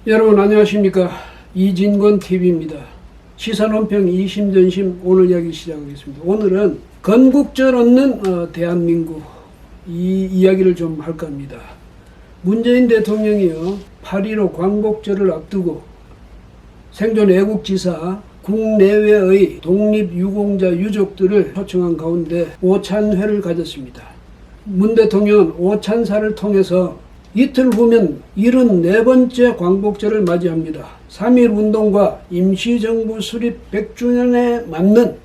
여러분 안녕하십니까. 이진권 TV입니다. 시사논평 이심전심 오늘 이야기 시작하겠습니다. 오늘은 건국절 없는 대한민국 이 이야기를 좀 할까 합니다. 문재인 대통령이요 8.15 광복절을 앞두고 생존 애국지사 국내외의 독립유공자 유족들을 초청한 가운데 오찬회를 가졌습니다. 문 대통령은 오찬사를 통해서 이틀 후면 74번째 광복절을 맞이합니다. 3.1운동과 임시정부 수립 100주년에 맞는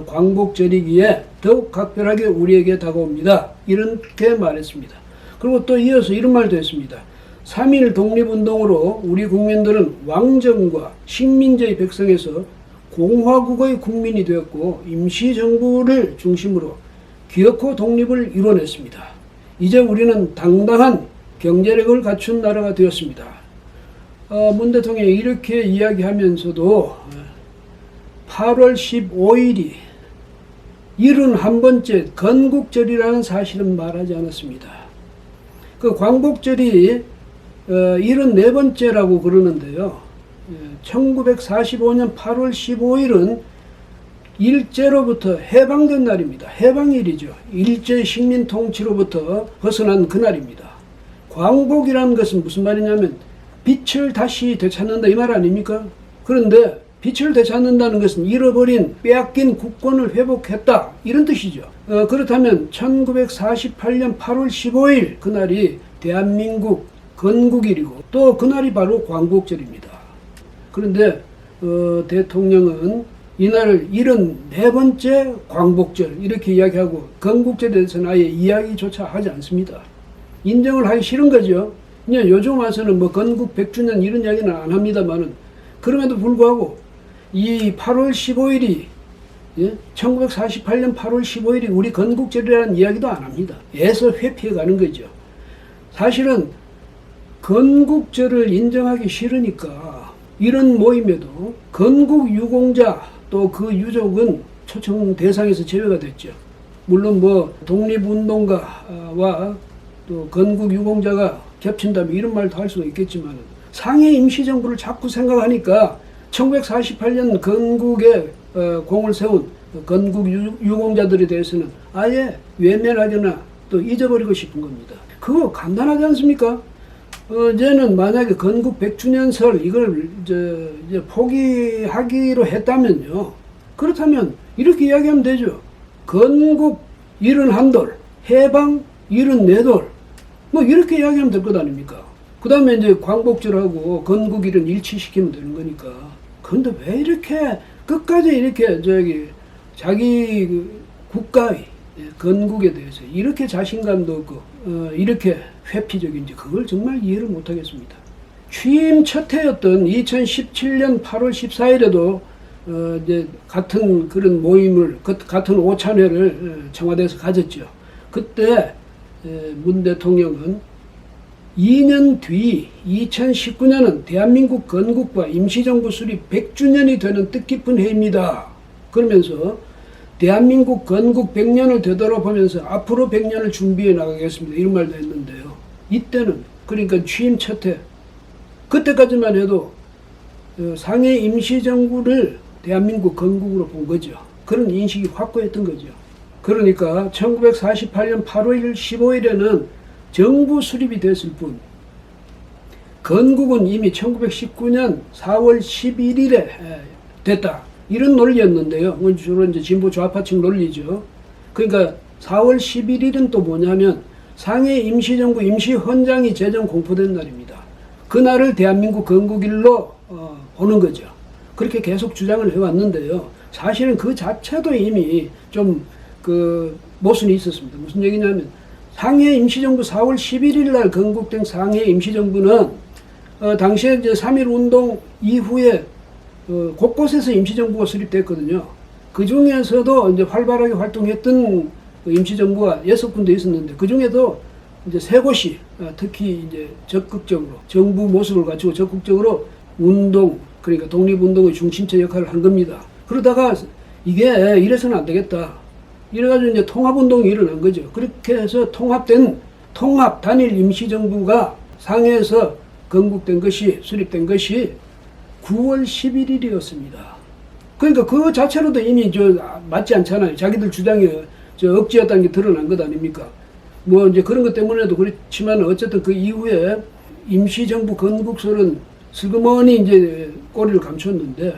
광복절이기에 더욱 각별하게 우리에게 다가옵니다. 이렇게 말했습니다. 그리고 또 이어서 이런 말도 했습니다. 3.1 독립운동으로 우리 국민들은 왕정과 식민지의 백성에서 공화국의 국민이 되었고 임시정부를 중심으로 기어코 독립을 이뤄냈습니다. 이제 우리는 당당한 경제력을 갖춘 나라가 되었습니다. 문 대통령이 이렇게 이야기하면서도 8월 15일이 71번째 건국절이라는 사실은 말하지 않았습니다. 그 광복절이 74번째라고 그러는데요. 1945년 8월 15일은 일제로부터 해방된 날입니다. 해방일이죠. 일제 식민 통치로부터 벗어난 그날입니다. 광복이라는 것은 무슨 말이냐면 빛을 다시 되찾는다 이 말 아닙니까? 그런데 빛을 되찾는다는 것은 잃어버린 빼앗긴 국권을 회복했다 이런 뜻이죠. 그렇다면 1948년 8월 15일 그날이 대한민국 건국일이고 또 그날이 바로 광복절입니다. 그런데 대통령은 이날을 74번째 광복절 이렇게 이야기하고 건국절에 대해서는 아예 이야기조차 하지 않습니다. 인정을 하기 싫은 거죠. 그냥 요즘 와서는 뭐 건국 100주년 이런 이야기는 안 합니다만은 그럼에도 불구하고 이 8월 15일이 1948년 8월 15일이 우리 건국절이라는 이야기도 안 합니다. 애써 회피해 가는 거죠. 사실은 건국절을 인정하기 싫으니까 이런 모임에도 건국 유공자 또 그 유족은 초청 대상에서 제외가 됐죠. 물론 뭐 독립운동가와 또 건국 유공자가 겹친다면 이런 말도 할 수가 있겠지만 상해 임시정부를 자꾸 생각하니까 1948년 건국에 공을 세운 건국 유공자들에 대해서는 아예 외면하거나 또 잊어버리고 싶은 겁니다. 그거 간단하지 않습니까? 이제는 만약에 건국 100주년 이걸 이제 포기하기로 했다면요. 그렇다면 이렇게 이야기하면 되죠. 건국 71돌, 해방 74돌, 뭐 이렇게 이야기하면 될 것 아닙니까? 그 다음에 이제 광복절하고 건국일은 일치시키면 되는 거니까. 그런데 왜 이렇게 끝까지 이렇게 자기 국가의 건국에 대해서 이렇게 자신감도 없고 이렇게 회피적인지 그걸 정말 이해를 못하겠습니다. 취임 첫 해였던 2017년 8월 14일에도 이제 같은 그런 모임을 같은 오찬회를 청와대에서 가졌죠. 그때 문 대통령은 2년 뒤 2019년은 대한민국 건국과 임시정부 수립 100주년이 되는 뜻깊은 해입니다. 그러면서 대한민국 건국 100년을 되돌아보면서 앞으로 100년을 준비해 나가겠습니다. 이런 말도 했는데요. 이때는 그러니까 취임 첫 해 그때까지만 해도 상해 임시정부를 대한민국 건국으로 본 거죠. 그런 인식이 확고했던 거죠. 그러니까 1948년 8월 15일에는 정부 수립이 됐을 뿐 건국은 이미 1919년 4월 11일에 됐다. 이런 논리였는데요. 주로 이제 진보 좌파층 논리죠. 그러니까 4월 11일은 또 뭐냐면 상해 임시정부 임시헌장이 제정 공포된 날입니다. 그날을 대한민국 건국일로 보는 거죠. 그렇게 계속 주장을 해왔는데요. 사실은 그 자체도 이미 좀 모순이 있었습니다. 무슨 얘기냐면 상해 임시정부 4월 11일 날 건국된 상해 임시정부는 당시에 이제 3.1 운동 이후에 곳곳에서 임시정부가 수립됐거든요. 그 중에서도 이제 활발하게 활동했던 임시정부가 6군데 있었는데 그 중에도 이제 3곳이 특히 이제 적극적으로 정부 모습을 갖추고 적극적으로 운동 그러니까 독립운동의 중심체 역할을 한 겁니다. 그러다가 이게 이래서는 안 되겠다. 이래가지고 이제 통합운동이 일어난 거죠. 그렇게 해서 통합 단일 임시정부가 상해에서 건국된 것이, 수립된 것이 9월 11일이었습니다. 그러니까 그 자체로도 이미 맞지 않잖아요. 자기들 주장이 억지였다는 게 드러난 것 아닙니까? 뭐 이제 그런 것 때문에도 그렇지만 어쨌든 그 이후에 임시정부 건국설은 슬그머니 이제 꼬리를 감췄는데,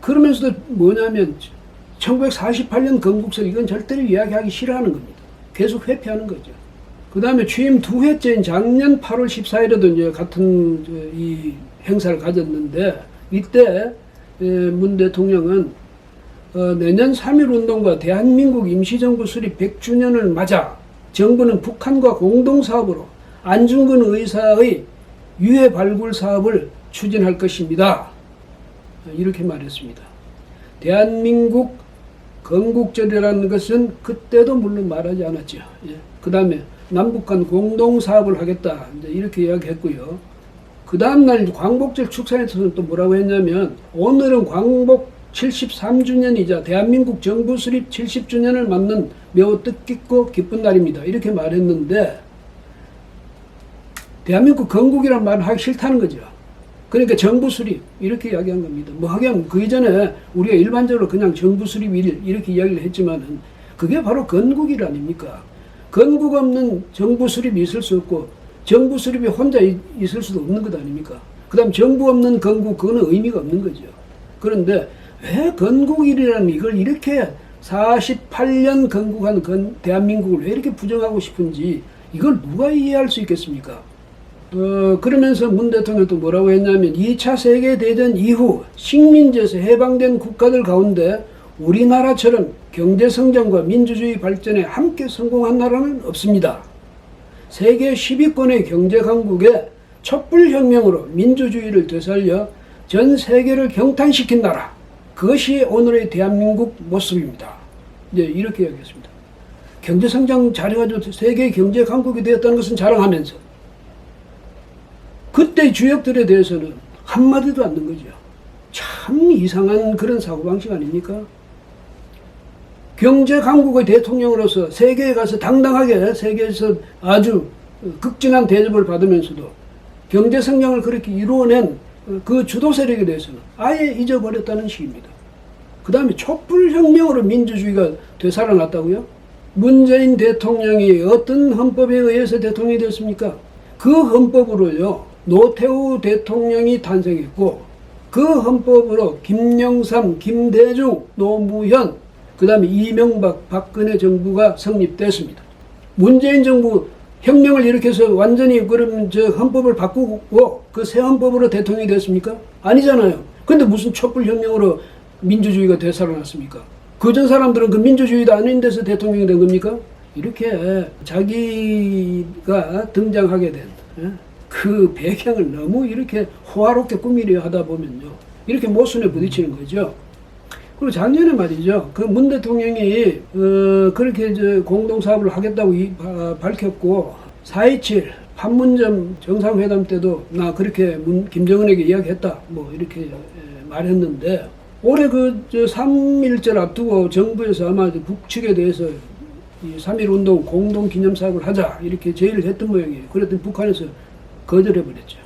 그러면서도 뭐냐면 1948년 건국설 이건 절대로 이야기하기 싫어하는 겁니다. 계속 회피하는 거죠. 그 다음에 취임 2회째인 작년 8월 14일에도 이제 같은 이 행사를 가졌는데, 이때 문 대통령은 내년 3.1운동과 대한민국 임시정부 수립 100주년을 맞아 정부는 북한과 공동사업으로 안중근 의사의 유해 발굴 사업을 추진할 것입니다. 이렇게 말했습니다. 대한민국 건국절이라는 것은 그때도 물론 말하지 않았죠. 그 다음에 남북 간 공동사업을 하겠다, 이렇게 이야기했고요. 그 다음날 광복절 축사에서는 또 뭐라고 했냐면, 오늘은 광복 73주년이자 대한민국 정부 수립 70주년을 맞는 매우 뜻깊고 기쁜 날입니다. 이렇게 말했는데, 대한민국 건국이란 말을 하기 싫다는 거죠. 그러니까 정부 수립 이렇게 이야기한 겁니다. 뭐 하긴 그 이전에 우리가 일반적으로 그냥 정부 수립일 이렇게 이야기를 했지만은 그게 바로 건국일 아닙니까? 건국 없는 정부 수립이 있을 수 없고 정부 수립이 혼자 있을 수도 없는 것 아닙니까? 그 다음 정부 없는 건국, 그거는 의미가 없는 거죠. 그런데 왜 건국일이라는 이걸 이렇게 48년 건국한 대한민국을 왜 이렇게 부정하고 싶은지, 이걸 누가 이해할 수 있겠습니까? 그러면서 문 대통령도 뭐라고 했냐면, 2차 세계대전 이후 식민지에서 해방된 국가들 가운데 우리나라처럼 경제성장과 민주주의 발전에 함께 성공한 나라는 없습니다. 세계 10위권의 경제강국에 촛불혁명으로 민주주의를 되살려 전 세계를 경탄시킨 나라, 그것이 오늘의 대한민국 모습입니다. 이제 이렇게 이야기했습니다. 경제성장 잘해가지고 세계 경제강국이 되었다는 것은 자랑하면서 그때 주역들에 대해서는 한마디도 안 넣은 거죠. 참 이상한 그런 사고방식 아닙니까? 경제강국의 대통령으로서 세계에 가서 당당하게 세계에서 아주 극진한 대접을 받으면서도 경제성장을 그렇게 이루어낸 그 주도 세력에 대해서는 아예 잊어버렸다는 식입니다. 그 다음에 촛불혁명으로 민주주의가 되살아났다고요? 문재인 대통령이 어떤 헌법에 의해서 대통령이 됐습니까? 그 헌법으로요, 노태우 대통령이 탄생했고, 그 헌법으로 김영삼, 김대중, 노무현, 그 다음에 이명박, 박근혜 정부가 성립됐습니다. 문재인 정부 혁명을 일으켜서 완전히 그러면 헌법을 바꾸고 그 새 헌법으로 대통령이 됐습니까? 아니잖아요. 근데 무슨 촛불혁명으로 민주주의가 되살아났습니까? 그전 사람들은 그 민주주의도 아닌 데서 대통령이 된 겁니까? 이렇게 자기가 등장하게 된 그 배경을 너무 이렇게 호화롭게 꾸미려 하다 보면요, 이렇게 모순에 부딪히는 거죠. 그리고 작년에 말이죠, 그 문 대통령이 그렇게 공동사업을 하겠다고 밝혔고, 4.27 판문점 정상회담 때도 나 그렇게 김정은에게 이야기했다, 뭐 이렇게 말했는데, 올해 그 3.1절 앞두고 정부에서 아마 북측에 대해서 이 3.1운동 공동기념사업을 하자 이렇게 제의를 했던 모양이에요. 그랬더니 북한에서 거절해버렸죠.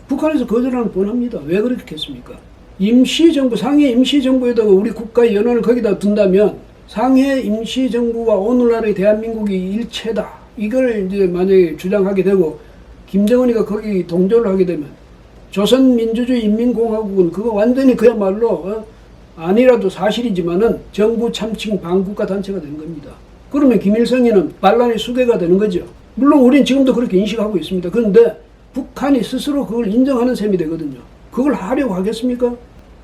북한에서 거절하는 뻔합니다. 왜 그렇게 했습니까? 임시정부, 상해 임시정부에다가 우리 국가의 연원을 거기다 둔다면 상해 임시정부와 오늘날의 대한민국이 일체다, 이걸 이제 만약에 주장하게 되고 김정은이가 거기 동조를 하게 되면 조선민주주의 인민공화국은 그거 완전히 그야말로 아니라도 사실이지만은 정부 참칭 반국가 단체가 되는 겁니다. 그러면 김일성이는 반란의 수괴가 되는 거죠. 물론 우리는 지금도 그렇게 인식하고 있습니다. 그런데 북한이 스스로 그걸 인정하는 셈이 되거든요. 그걸 하려고 하겠습니까?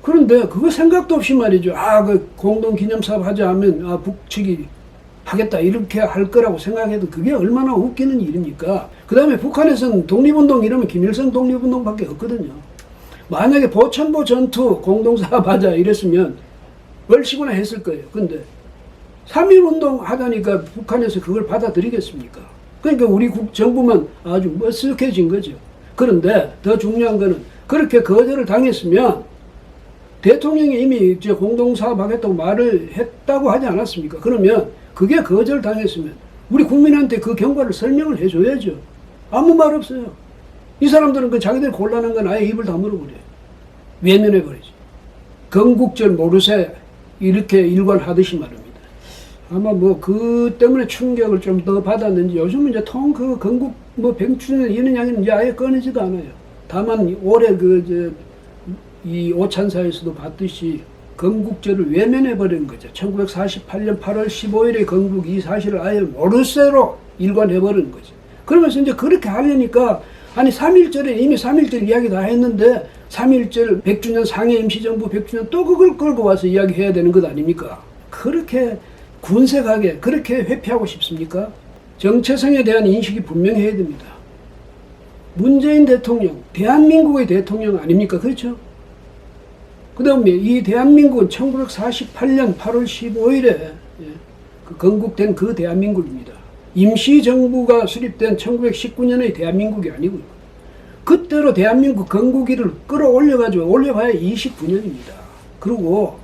그런데 그거 생각도 없이 말이죠. 그 공동기념사업 하자 하면 북측이 하겠다 이렇게 할 거라고 생각해도 그게 얼마나 웃기는 일입니까? 그 다음에 북한에서는 독립운동 이러면 김일성 독립운동밖에 없거든요. 만약에 보천보 전투 공동사업 하자 이랬으면 얼씨구나 했을 거예요. 근데 3.1운동 하자니까 북한에서 그걸 받아들이겠습니까? 그러니까 우리 정부만 아주 머쓱해진 거죠. 그런데 더 중요한 거는 그렇게 거절을 당했으면 대통령이 이미 공동사업 하겠다고 말을 했다고 하지 않았습니까? 그러면 그게 거절당했으면 우리 국민한테 그 경과를 설명을 해줘야죠. 아무 말 없어요. 이 사람들은 그 자기들이 곤란한 건 아예 입을 다물어버려요. 외면해버리지. 건국절 모르쇠 이렇게 일관하듯이 말입니다. 아마 뭐 그 때문에 충격을 좀 더 받았는지 요즘은 이제 통 그 건국 뭐 100주년 이런 이야기는 이제 아예 꺼내지도 않아요. 다만 올해 이 오찬사에서도 봤듯이 건국절을 외면해버린 거죠. 1948년 8월 15일에 건국 이 사실을 아예 모르쇠로 일관해버린 거죠. 그러면서 이제 그렇게 하려니까 아니 3.1절에 이미 3.1절 이야기 다 했는데 3.1절 100주년 상해 임시정부 100주년 또 그걸 끌고 와서 이야기해야 되는 것 아닙니까? 그렇게 군색하게 그렇게 회피하고 싶습니까? 정체성에 대한 인식이 분명해야 됩니다. 문재인 대통령, 대한민국의 대통령 아닙니까? 그렇죠? 그 다음에 이 대한민국은 1948년 8월 15일에 그 건국된 그 대한민국입니다. 임시정부가 수립된 1919년의 대한민국이 아니고요. 그때로 대한민국 건국일을 끌어올려가지고 올려봐야 29년입니다. 그리고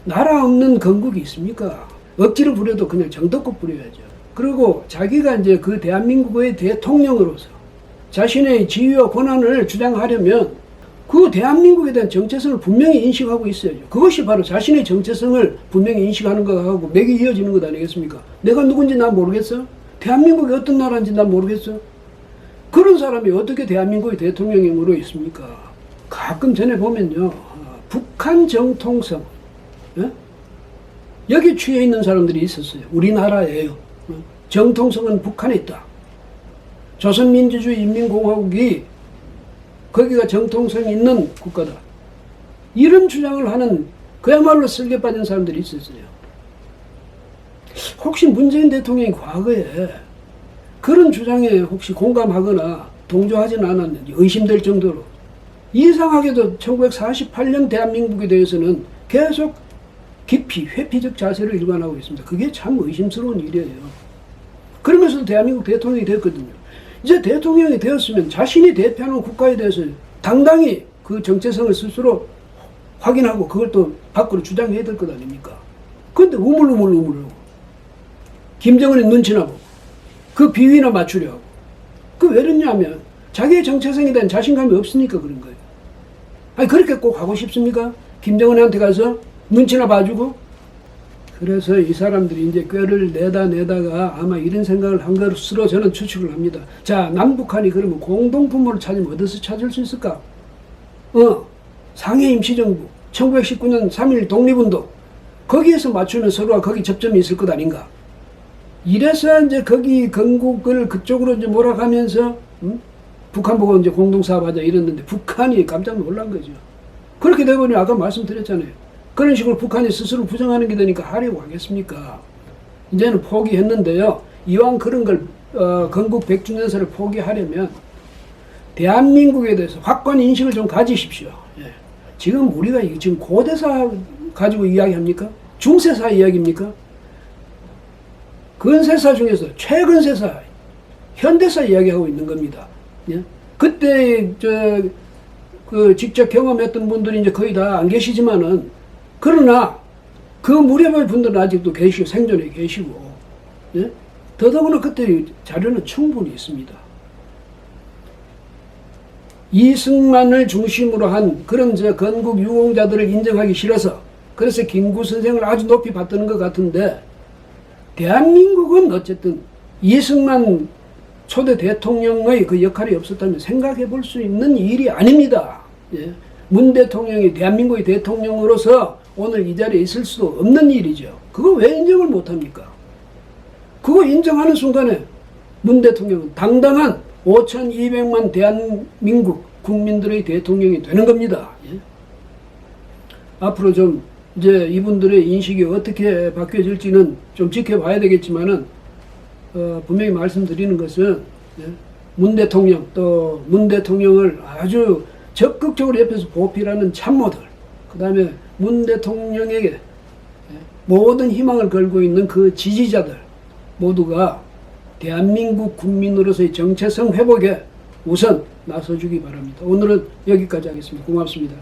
나라 없는 건국이 있습니까? 억지로 부려도 그냥 정도껏 부려야죠. 그리고 자기가 이제 그 대한민국의 대통령으로서 자신의 지위와 권한을 주장하려면 그 대한민국에 대한 정체성을 분명히 인식하고 있어야죠. 그것이 바로 자신의 정체성을 분명히 인식하는 것하고 맥이 이어지는 것 아니겠습니까? 내가 누군지 난 모르겠어? 대한민국이 어떤 나라인지 난 모르겠어? 그런 사람이 어떻게 대한민국의 대통령으로 있습니까? 가끔 전에 보면요. 북한 정통성 여기 취해 있는 사람들이 있었어요. 우리나라예요. 정통성은 북한에 있다. 조선민주주의 인민공화국이 거기가 정통성이 있는 국가다. 이런 주장을 하는 그야말로 쓸개 빠진 사람들이 있었어요. 혹시 문재인 대통령이 과거에 그런 주장에 혹시 공감하거나 동조하지는 않았는지 의심될 정도로 이상하게도 1948년 대한민국에 대해서는 계속 깊이 회피적 자세를 일관하고 있습니다. 그게 참 의심스러운 일이에요. 그러면서도 대한민국 대통령이 됐거든요. 이제 대통령이 되었으면 자신이 대표하는 국가에 대해서 당당히 그 정체성을 스스로 확인하고 그걸 또 밖으로 주장해야 될 것 아닙니까? 그런데 우물우물하고 김정은의 눈치나 보고 그 비위나 맞추려 하고 그 왜 그러냐면 자기의 정체성에 대한 자신감이 없으니까 그런 거예요. 아니 그렇게 꼭 하고 싶습니까? 김정은한테 가서 눈치나 봐주고. 그래서 이 사람들이 이제 꾀를 내다가 아마 이런 생각을 한 것으로 저는 추측을 합니다. 자, 남북한이 그러면 공동분모를 찾으면 어디서 찾을 수 있을까? 상해 임시정부 1919년 3.1 독립운동 거기에서 맞추면 서로가 거기 접점이 있을 것 아닌가? 이래서 이제 거기 건국을 그쪽으로 이제 몰아가면서 북한 보고 이제 공동사업하자 이랬는데 북한이 깜짝 놀란 거죠. 그렇게 되버니 아까 말씀드렸잖아요. 그런 식으로 북한이 스스로 부정하는 게 되니까 하려고 하겠습니까? 이제는 포기했는데요. 이왕 그런 걸 건국 100주년사를 포기하려면 대한민국에 대해서 확고한 인식을 좀 가지십시오. 예. 지금 우리가 지금 고대사 가지고 이야기합니까? 중세사 이야기입니까? 근세사 중에서 최근세사, 현대사 이야기하고 있는 겁니다. 예? 그때 직접 경험했던 분들이 이제 거의 다 안 계시지만은 그러나 그 무렵의 분들은 아직도 계시고 생존해 계시고 예? 더더구나 그때 자료는 충분히 있습니다. 이승만을 중심으로 한 그런 건국 유공자들을 인정하기 싫어서 그래서 김구 선생을 아주 높이 받드는 것 같은데 대한민국은 어쨌든 이승만 초대 대통령의 그 역할이 없었다면 생각해 볼 수 있는 일이 아닙니다. 예? 문 대통령이 대한민국의 대통령으로서 오늘 이 자리에 있을 수도 없는 일이죠. 그거 왜 인정을 못합니까? 그거 인정하는 순간에 문 대통령은 당당한 5,200만 대한민국 국민들의 대통령이 되는 겁니다. 예? 앞으로 좀 이제 이분들의 인식이 어떻게 바뀌어질지는 좀 지켜봐야 되겠지만은 분명히 말씀드리는 것은 예? 문 대통령 또 문 대통령을 아주 적극적으로 옆에서 보필하는 참모들 그 다음에 문 대통령에게 모든 희망을 걸고 있는 그 지지자들 모두가 대한민국 국민으로서의 정체성 회복에 우선 나서주기 바랍니다. 오늘은 여기까지 하겠습니다. 고맙습니다.